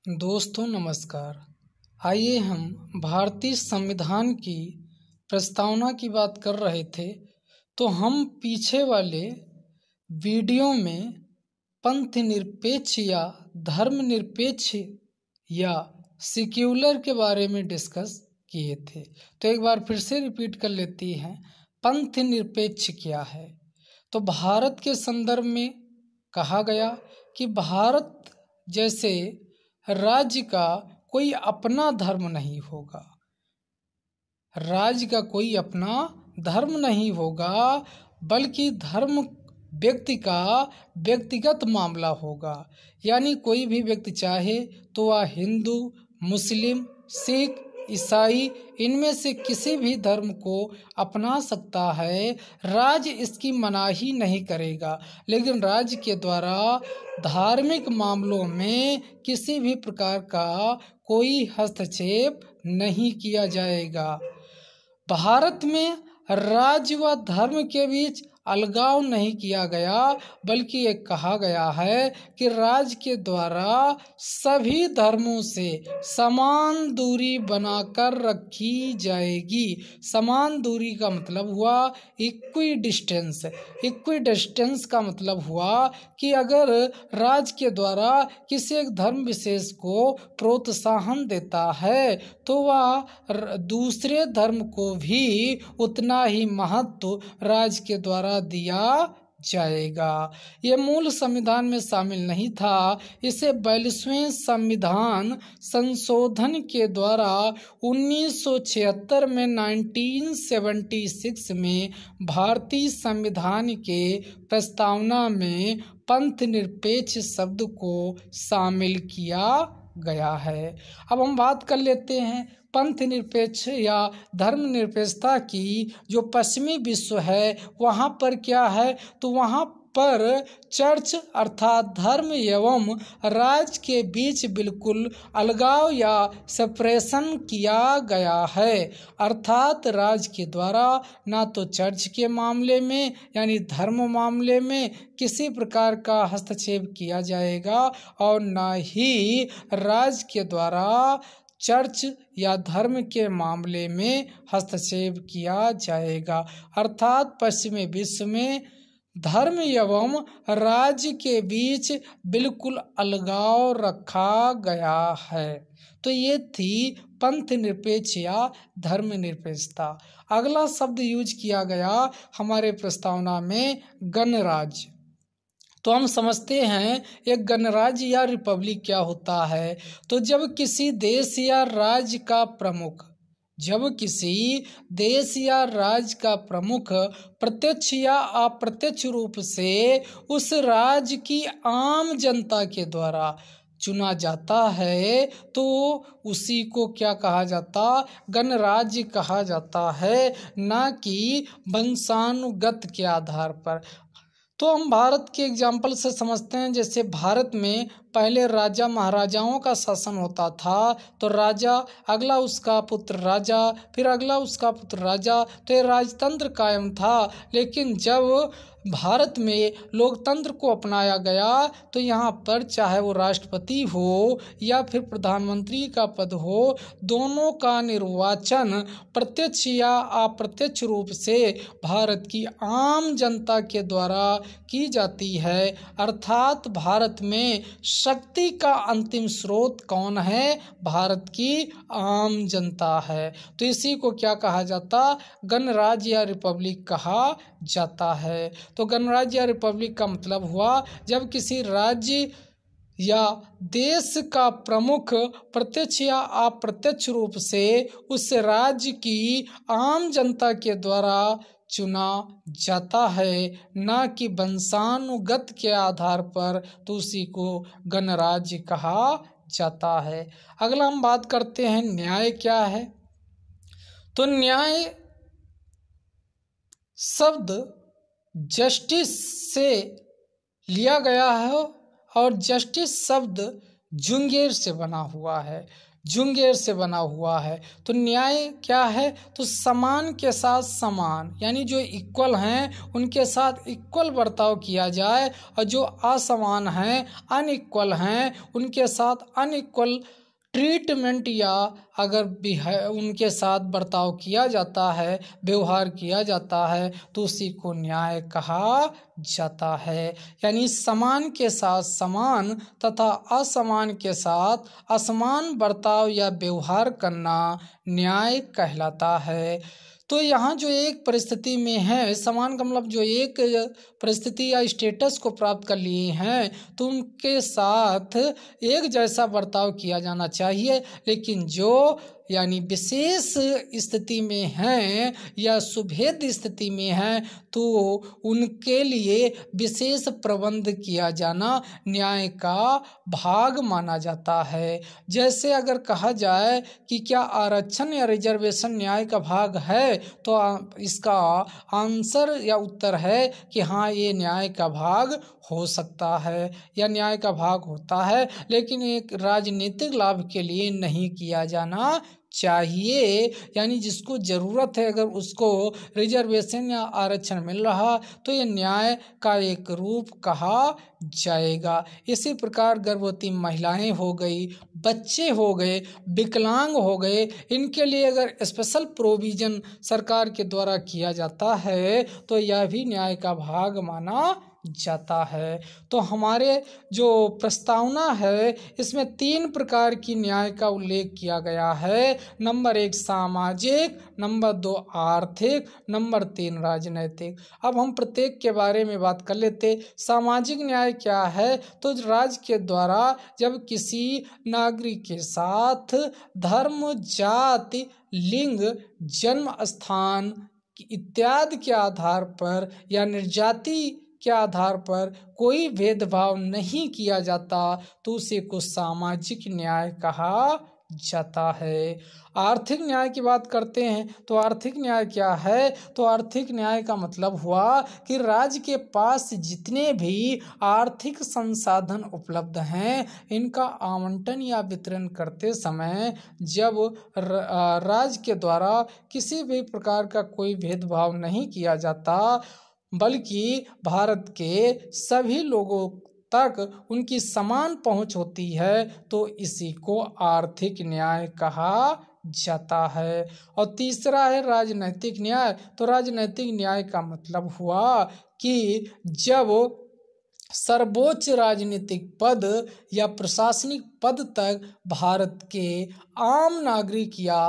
दोस्तों नमस्कार। आइए हम भारतीय संविधान की प्रस्तावना की बात कर रहे थे, तो हम पीछे वाले वीडियो में पंथ निरपेक्ष या धर्मनिरपेक्ष या सेक्युलर के बारे में डिस्कस किए थे। तो एक बार फिर से रिपीट कर लेती हैं, पंथ निरपेक्ष क्या है। तो भारत के संदर्भ में कहा गया कि भारत जैसे राज्य का कोई अपना धर्म नहीं होगा, राज्य का कोई अपना धर्म नहीं होगा, बल्कि धर्म व्यक्ति का व्यक्तिगत मामला होगा। यानी कोई भी व्यक्ति चाहे तो वह हिंदू, मुस्लिम, सिख, ईसाई इनमें से किसी भी धर्म को अपना सकता है। राज्य इसकी मनाही नहीं करेगा, लेकिन राज्य के द्वारा धार्मिक मामलों में किसी भी प्रकार का कोई हस्तक्षेप नहीं किया जाएगा। भारत में राज्य व धर्म के बीच अलगाव नहीं किया गया, बल्कि ये कहा गया है कि राज्य के द्वारा सभी धर्मों से समान दूरी बनाकर रखी जाएगी। समान दूरी का मतलब हुआ इक्वी डिस्टेंस। इक्वी डिस्टेंस का मतलब हुआ कि अगर राज्य के द्वारा किसी एक धर्म विशेष को प्रोत्साहन देता है तो वह दूसरे धर्म को भी उतना ही महत्व राज्य के द्वारा दिया जाएगा। ये मूल संविधान में शामिल नहीं था। इसे 42वें संविधान संशोधन के द्वारा 1976 में 1976 में भारतीय संविधान के प्रस्तावना में पंथ निरपेक्ष शब्द को शामिल किया गया है। अब हम बात कर लेते हैं पंथ निरपेक्ष या धर्म निरपेक्षता की। जो पश्चिमी विश्व है वहाँ पर क्या है, तो वहाँ पर चर्च अर्थात धर्म एवं राज्य के बीच बिल्कुल अलगाव या सेपरेशन किया गया है। अर्थात राज्य के द्वारा ना तो चर्च के मामले में यानी धर्म मामले में किसी प्रकार का हस्तक्षेप किया जाएगा और ना ही राज्य के द्वारा चर्च या धर्म के मामले में हस्तक्षेप किया जाएगा। अर्थात पश्चिमी विश्व में धर्म एवं राज्य के बीच बिल्कुल अलगाव रखा गया है। तो ये थी पंथ निरपेक्ष या धर्म निरपेक्षता। अगला शब्द यूज किया गया हमारे प्रस्तावना में गणराज्य। तो हम समझते हैं एक गणराज्य या रिपब्लिक क्या होता है। तो जब किसी देश या राज्य का प्रमुख प्रत्यक्ष या अप्रत्यक्ष रूप से उस राज्य की आम जनता के द्वारा चुना जाता है तो उसी को क्या कहा जाता, गणराज्य कहा जाता है, ना कि वंशानुगत के आधार पर। तो हम भारत के एग्जाम्पल से समझते हैं। जैसे भारत में पहले राजा महाराजाओं का शासन होता था, तो राजा अगला उसका पुत्र राजा, फिर अगला उसका पुत्र राजा, तो ये राजतंत्र कायम था। लेकिन जब भारत में लोकतंत्र को अपनाया गया तो यहाँ पर चाहे वो राष्ट्रपति हो या फिर प्रधानमंत्री का पद हो, दोनों का निर्वाचन प्रत्यक्ष या अप्रत्यक्ष रूप से भारत की आम जनता के द्वारा की जाती है। अर्थात भारत में शक्ति का अंतिम स्रोत कौन है, भारत की आम जनता है। तो इसी को क्या कहा जाता, गणराज्य या रिपब्लिक कहा जाता है। तो गणराज्य या रिपब्लिक का मतलब हुआ जब किसी राज्य या देश का प्रमुख प्रत्यक्ष या अप्रत्यक्ष रूप से उस राज्य की आम जनता के द्वारा चुना जाता है, ना कि वंशानुगत के आधार पर, तो उसी को गणराज्य कहा जाता है। अगला हम बात करते हैं न्याय क्या है। तो न्याय शब्द जस्टिस से लिया गया है और जस्टिस शब्द जुंगेर से बना हुआ है। जुंगेर से बना हुआ है। तो न्याय क्या है? तो समान के साथ समान, यानी जो इक्वल हैं उनके साथ इक्वल बर्ताव किया जाए, और जो असमान हैं, अनइक्वल हैं, उनके साथ अनइक्वल ट्रीटमेंट या अगर उनके साथ बर्ताव किया जाता है, व्यवहार किया जाता है, तो उसी को न्याय कहा जाता है। यानी समान के साथ समान तथा असमान के साथ असमान बर्ताव या व्यवहार करना न्याय कहलाता है। तो यहाँ जो एक परिस्थिति में है, समान का मतलब जो एक परिस्थिति या स्टेटस को प्राप्त कर लिए हैं, तो उनके साथ एक जैसा बर्ताव किया जाना चाहिए। लेकिन जो यानी विशेष स्थिति में हैं या सुभेद स्थिति में हैं, तो उनके लिए विशेष प्रबंध किया जाना न्याय का भाग माना जाता है। जैसे अगर कहा जाए कि क्या आरक्षण या रिजर्वेशन न्याय का भाग है, तो इसका आंसर या उत्तर है कि हाँ, ये न्याय का भाग हो सकता है या न्याय का भाग होता है, लेकिन एक राजनीतिक लाभ के लिए नहीं किया जाना चाहिए। यानी जिसको ज़रूरत है, अगर उसको रिजर्वेशन या आरक्षण मिल रहा, तो ये न्याय का एक रूप कहा जाएगा। इसी प्रकार गर्भवती महिलाएं हो गई, बच्चे हो गए, विकलांग हो गए, इनके लिए अगर स्पेशल प्रोविज़न सरकार के द्वारा किया जाता है, तो यह भी न्याय का भाग माना जाता है। तो हमारे जो प्रस्तावना है, इसमें 3 प्रकार की न्याय का उल्लेख किया गया है। नंबर 1 सामाजिक, नंबर 2 आर्थिक, नंबर 3 राजनैतिक। अब हम प्रत्येक के बारे में बात कर लेते। सामाजिक न्याय क्या है? तो राज्य के द्वारा जब किसी नागरिक के साथ धर्म, जाति, लिंग, जन्म स्थान इत्यादि के आधार पर या निर्जाति के आधार पर कोई भेदभाव नहीं किया जाता, तो उसे को सामाजिक न्याय कहा जाता है। आर्थिक न्याय की बात करते हैं, तो आर्थिक न्याय क्या है? तो आर्थिक न्याय का मतलब हुआ कि राज्य के पास जितने भी आर्थिक संसाधन उपलब्ध हैं, इनका आवंटन या वितरण करते समय जब राज्य के द्वारा किसी भी प्रकार का कोई भेदभाव नहीं किया जाता, बल्कि भारत के सभी लोगों तक उनकी समान पहुंच होती है, तो इसी को आर्थिक न्याय कहा जाता है। और तीसरा है राजनैतिक न्याय। तो राजनैतिक न्याय का मतलब हुआ कि जब सर्वोच्च राजनीतिक पद या प्रशासनिक पद तक भारत के आम नागरिक या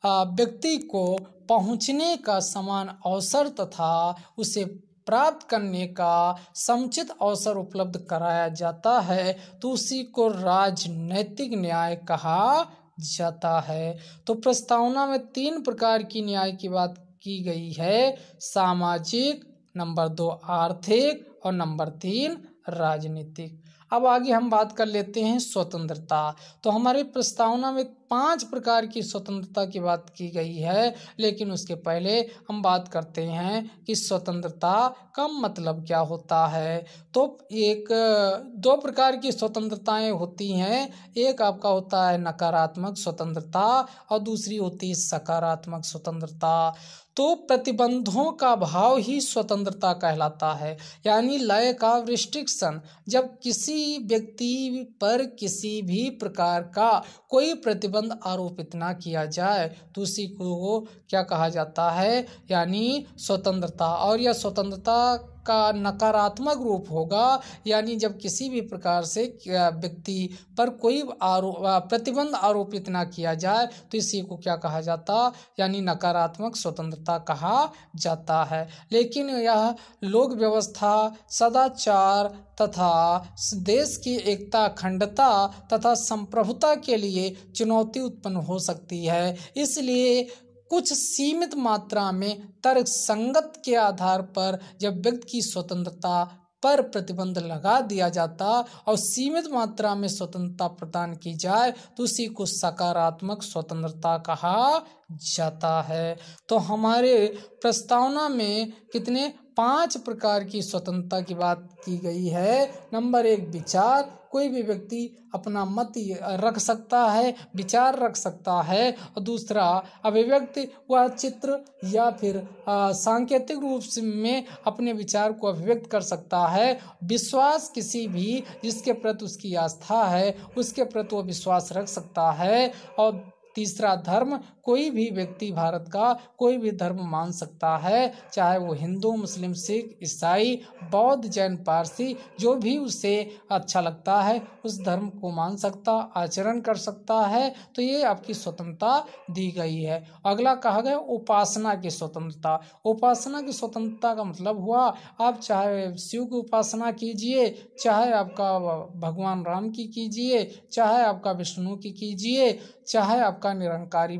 व्यक्ति को पहुंचने का समान अवसर तथा उसे प्राप्त करने का समुचित अवसर उपलब्ध कराया जाता है, तो उसी को राजनैतिक न्याय कहा जाता है। तो प्रस्तावना में 3 प्रकार की न्याय की बात की गई है। सामाजिक, नंबर 2 आर्थिक और नंबर 3 राजनीतिक। अब आगे हम बात कर लेते हैं स्वतंत्रता। तो हमारी प्रस्तावना में 5 प्रकार की स्वतंत्रता की बात की गई है, लेकिन उसके पहले हम बात करते हैं कि स्वतंत्रता का मतलब क्या होता है। तो 2 प्रकार की स्वतंत्रताएं होती हैं। एक आपका होता है नकारात्मक स्वतंत्रता और दूसरी होती है सकारात्मक स्वतंत्रता। तो प्रतिबंधों का भाव ही स्वतंत्रता कहलाता है, यानी लैक ऑफ रिस्ट्रिक्शन। जब किसी व्यक्ति पर किसी भी प्रकार का कोई प्रतिबंध आरोपित ना किया जाए, तो उसी को क्या कहा जाता है? यानी स्वतंत्रता। और यह स्वतंत्रता का नकारात्मक रूप होगा, यानी जब किसी भी प्रकार से व्यक्ति पर कोई प्रतिबंध आरोपित ना किया जाए, तो इसी को क्या कहा जाता? यानी नकारात्मक स्वतंत्रता कहा जाता है। लेकिन यह लोक व्यवस्था, सदाचार तथा देश की एकता, अखंडता तथा संप्रभुता के लिए चुनौती उत्पन्न हो सकती है। इसलिए कुछ सीमित मात्रा में तर्कसंगत के आधार पर जब व्यक्ति की स्वतंत्रता पर प्रतिबंध लगा दिया जाता और सीमित मात्रा में स्वतंत्रता प्रदान की जाए, तो उसी को सकारात्मक स्वतंत्रता कहा जाता है। तो हमारे प्रस्तावना में कितने 5 प्रकार की स्वतंत्रता की बात की गई है। नंबर 1 विचार, कोई भी व्यक्ति अपना मत रख सकता है, विचार रख सकता है। और दूसरा अभिव्यक्ति, वह चित्र या फिर सांकेतिक रूप में अपने विचार को अभिव्यक्त कर सकता है। विश्वास, किसी भी जिसके प्रति उसकी आस्था है उसके प्रति वो विश्वास रख सकता है। और तीसरा धर्म, कोई भी व्यक्ति भारत का कोई भी धर्म मान सकता है, चाहे वो हिंदू, मुस्लिम, सिख, ईसाई, बौद्ध, जैन, पारसी, जो भी उसे अच्छा लगता है उस धर्म को मान सकता, आचरण कर सकता है। तो ये आपकी स्वतंत्रता दी गई है। अगला कहा गया उपासना की स्वतंत्रता। उपासना की स्वतंत्रता का मतलब हुआ आप चाहे शिव की उपासना कीजिए, चाहे आपका भगवान राम की कीजिए, चाहे आपका विष्णु की कीजिए, चाहे आपका निरंकारी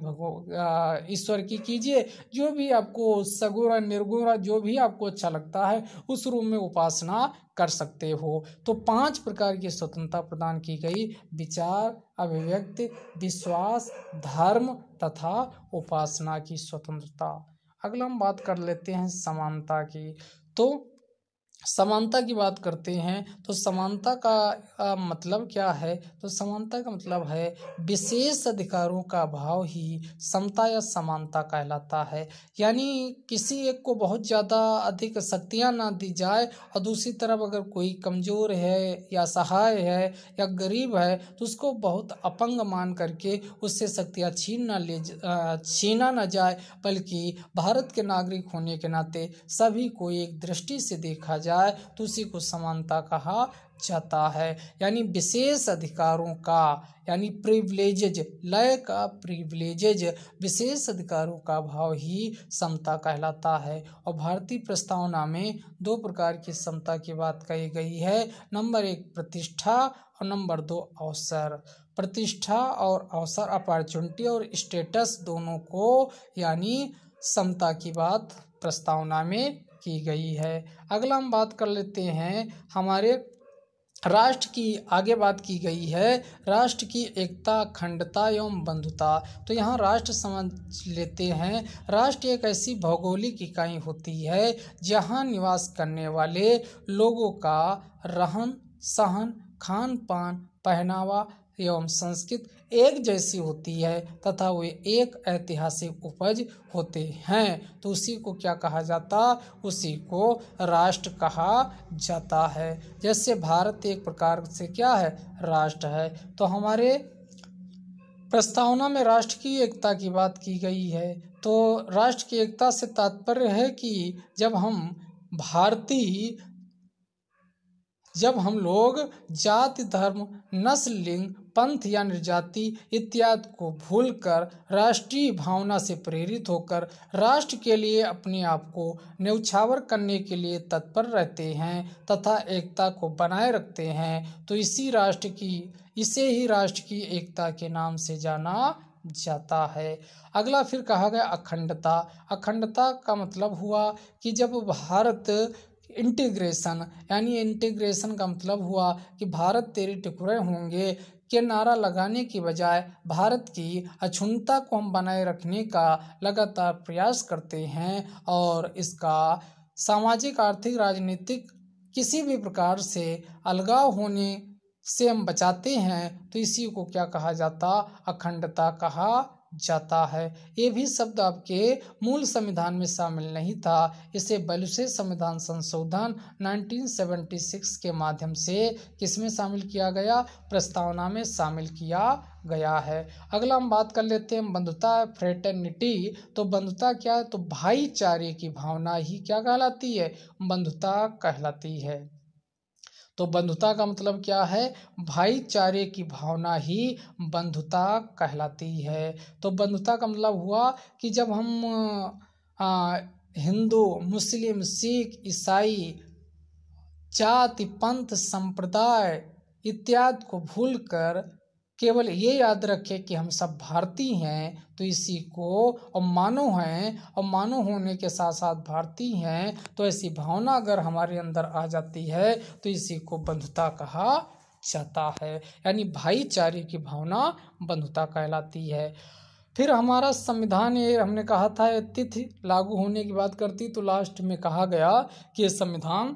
ईश्वर की कीजिए, जो भी आपको सगुण निर्गुण जो भी आपको अच्छा लगता है उस रूप में उपासना कर सकते हो। तो 5 प्रकार की स्वतंत्रता प्रदान की गई: विचार, अभिव्यक्ति, विश्वास, धर्म तथा उपासना की स्वतंत्रता। अगला हम बात कर लेते हैं समानता की। तो समानता की बात करते हैं तो समानता का मतलब क्या है? तो समानता का मतलब है विशेष अधिकारों का अभाव ही समता या समानता कहलाता है। यानी किसी एक को बहुत ज़्यादा अधिक शक्तियां ना दी जाए और दूसरी तरफ अगर कोई कमज़ोर है या असहाय है या गरीब है तो उसको बहुत अपंग मान करके उससे शक्तियाँ छीना न जाए, बल्कि भारत के नागरिक होने के नाते सभी को एक दृष्टि से देखा जाए तो उसी को समानता कहा जाता है। यानी विशेष अधिकारों का, यानी प्रिविलेजेज, लय का प्रिविलेजेज, विशेष अधिकारों का भाव ही समता कहलाता है। और भारतीय प्रस्तावना में 2 प्रकार की समता की बात कही गई है। नंबर 1 प्रतिष्ठा और नंबर 2 अवसर। प्रतिष्ठा और अवसर, अपॉर्चुनिटी और स्टेटस दोनों को यानी समता की बात प्रस्तावना में की गई है। अगला हम बात कर लेते हैं हमारे राष्ट्र की। आगे बात की गई है राष्ट्र की एकता, अखंडता एवं बंधुता। तो यहाँ राष्ट्र समझ लेते हैं। राष्ट्र एक ऐसी भौगोलिक इकाई होती है जहाँ निवास करने वाले लोगों का रहन सहन, खान पान, पहनावा एवं संस्कृति एक जैसी होती है तथा वे एक ऐतिहासिक उपज होते हैं। तो उसी को क्या कहा जाता? उसी को राष्ट्र कहा जाता है। जैसे भारत एक प्रकार से क्या है? राष्ट्र है। तो हमारे प्रस्तावना में राष्ट्र की एकता की बात की गई है। तो राष्ट्र की एकता से तात्पर्य है कि जब हम लोग जाति, धर्म, नस्ल, लिंग, पंथ या निर्जाति इत्यादि को भूलकर राष्ट्रीय भावना से प्रेरित होकर राष्ट्र के लिए अपने आप को न्यौछावर करने के लिए तत्पर रहते हैं तथा एकता को बनाए रखते हैं, तो इसे ही राष्ट्र की एकता के नाम से जाना जाता है। अगला फिर कहा गया अखंडता। अखंडता का मतलब हुआ कि जब भारत इंटीग्रेशन, यानी इंटीग्रेशन का मतलब हुआ कि भारत तेरे टुकड़े होंगे के नारा लगाने की बजाय भारत की अक्षुण्णता को हम बनाए रखने का लगातार प्रयास करते हैं और इसका सामाजिक, आर्थिक, राजनीतिक किसी भी प्रकार से अलगाव होने से हम बचाते हैं, तो इसी को क्या कहा जाता? अखंडता कहा जाता है। ये भी शब्द आपके मूल संविधान में शामिल नहीं था। इसे बलुसे संविधान संशोधन 1976 के माध्यम से किसमें शामिल किया गया? प्रस्तावना में शामिल किया गया है। अगला हम बात कर लेते हैं बंधुता, फ्रेटर्निटी। तो बंधुता क्या है? तो भाईचारे की भावना ही क्या कहलाती है? बंधुता कहलाती है। तो बंधुता का मतलब क्या है? भाईचारे की भावना ही बंधुता कहलाती है। तो बंधुता का मतलब हुआ कि जब हम हिंदू, मुस्लिम, सिख, ईसाई, जाति, पंथ, संप्रदाय इत्यादि को भूलकर केवल ये याद रखें कि हम सब भारतीय हैं, तो इसी को, और मानव हैं और मानव होने के साथ साथ भारतीय हैं, तो ऐसी भावना अगर हमारे अंदर आ जाती है तो इसी को बंधुता कहा जाता है। यानी भाईचारे की भावना बंधुता कहलाती है। फिर हमारा संविधान, ये हमने कहा था ये तिथि लागू होने की बात करती, तो लास्ट में कहा गया कि ये संविधान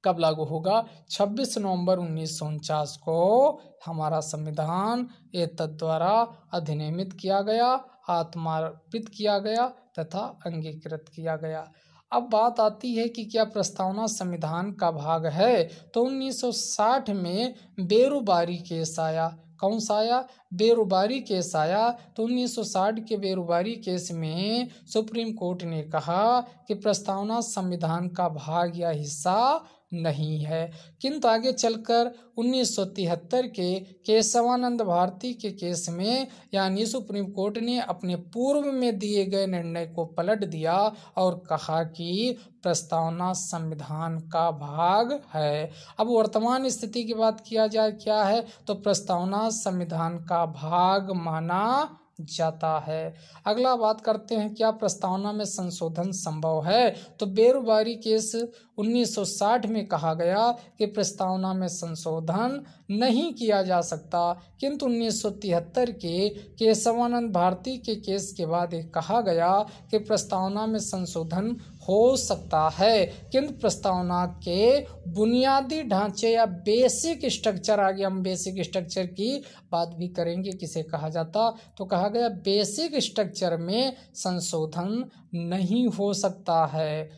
कब लागू होगा? 26 नवंबर 1949 को हमारा संविधान एतद द्वारा अधिनियमित किया गया, आत्मार्पित किया गया तथा अंगीकृत किया गया। अब बात आती है कि क्या प्रस्तावना संविधान का भाग है? तो 1960 में बेरुबारी केस आया। कौन सा आया? बेरुबारी केस आया। तो 1960 के बेरुबारी केस में सुप्रीम कोर्ट ने कहा कि प्रस्तावना संविधान का भाग या हिस्सा नहीं है। किंतु आगे चलकर 1973 के केशवानंद भारती के केस में यानी सुप्रीम कोर्ट ने अपने पूर्व में दिए गए निर्णय को पलट दिया और कहा कि प्रस्तावना संविधान का भाग है। अब वर्तमान स्थिति की बात किया जाए क्या है, तो प्रस्तावना संविधान का भाग माना जाता है। अगला बात करते हैं, क्या प्रस्तावना में संशोधन संभव है? तो बेरुबारी केस 1960 में कहा गया कि प्रस्तावना में संशोधन नहीं किया जा सकता, किंतु 1973 के केशवानंद भारती के केस के बाद कहा गया कि प्रस्तावना में संशोधन हो सकता है, किंतु प्रस्तावना के बुनियादी ढांचे या बेसिक स्ट्रक्चर, आगे हम बेसिक स्ट्रक्चर की बात भी करेंगे किसे कहा जाता, तो कहा गया बेसिक स्ट्रक्चर में संशोधन नहीं हो सकता है।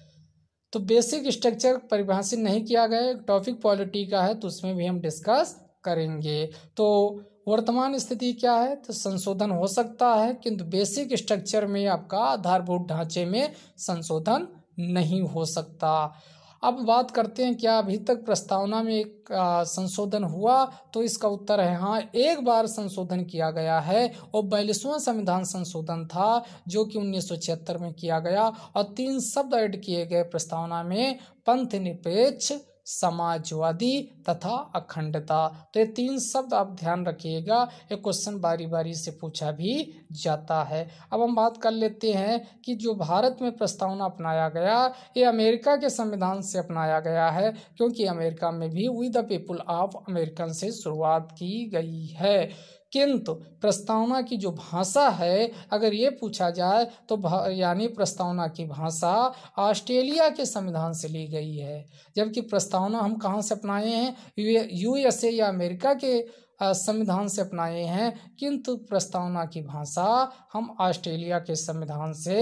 तो बेसिक स्ट्रक्चर परिभाषित नहीं किया गया, टॉपिक पॉलिटी का है तो उसमें भी हम डिस्कस करेंगे। तो वर्तमान स्थिति क्या है, तो संशोधन हो सकता है किंतु बेसिक स्ट्रक्चर में आपका आधारभूत ढांचे में संशोधन नहीं हो सकता। अब बात करते हैं क्या अभी तक प्रस्तावना में एक संशोधन हुआ, तो इसका उत्तर है हाँ, एक बार संशोधन किया गया है और 42वां संविधान संशोधन था जो कि 1976 में किया गया और 3 शब्द ऐड किए गए प्रस्तावना में, पंथ निरपेक्ष, समाजवादी तथा अखंडता। तो ये 3 शब्द आप ध्यान रखिएगा, ये क्वेश्चन बारी बारी से पूछा भी जाता है। अब हम बात कर लेते हैं कि जो भारत में प्रस्तावना अपनाया गया ये अमेरिका के संविधान से अपनाया गया है, क्योंकि अमेरिका में भी we the people of American से शुरुआत की गई है। किंतु प्रस्तावना की जो भाषा है अगर ये पूछा जाए तो यानी प्रस्तावना की भाषा ऑस्ट्रेलिया के संविधान से ली गई है, जबकि प्रस्तावना हम कहाँ से अपनाए हैं, यूएसए या अमेरिका के संविधान से अपनाए हैं, किंतु प्रस्तावना की भाषा हम ऑस्ट्रेलिया के संविधान से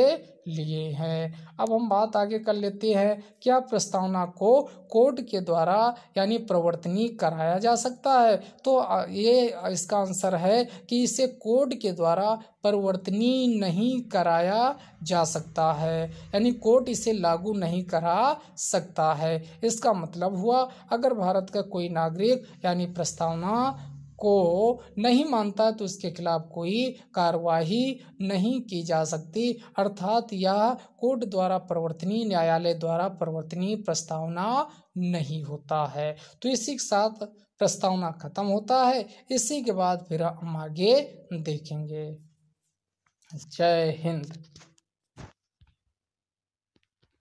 लिए हैं। अब हम बात आगे कर लेते हैं, क्या प्रस्तावना को कोर्ट के द्वारा यानी प्रवर्तनीय कराया जा सकता है, तो ये इसका आंसर है कि इसे कोर्ट के द्वारा प्रवर्तनीय नहीं कराया जा सकता है, यानी कोर्ट इसे लागू नहीं करा सकता है। इसका मतलब हुआ अगर भारत का कोई नागरिक यानी प्रस्तावना को नहीं मानता तो उसके खिलाफ कोई कार्यवाही नहीं की जा सकती, अर्थात यह कोर्ट द्वारा प्रवर्तनीय, न्यायालय द्वारा प्रवर्तनीय प्रस्तावना नहीं होता है। तो इसी के साथ प्रस्तावना खत्म होता है, इसी के बाद फिर हम आगे देखेंगे। जय हिंद।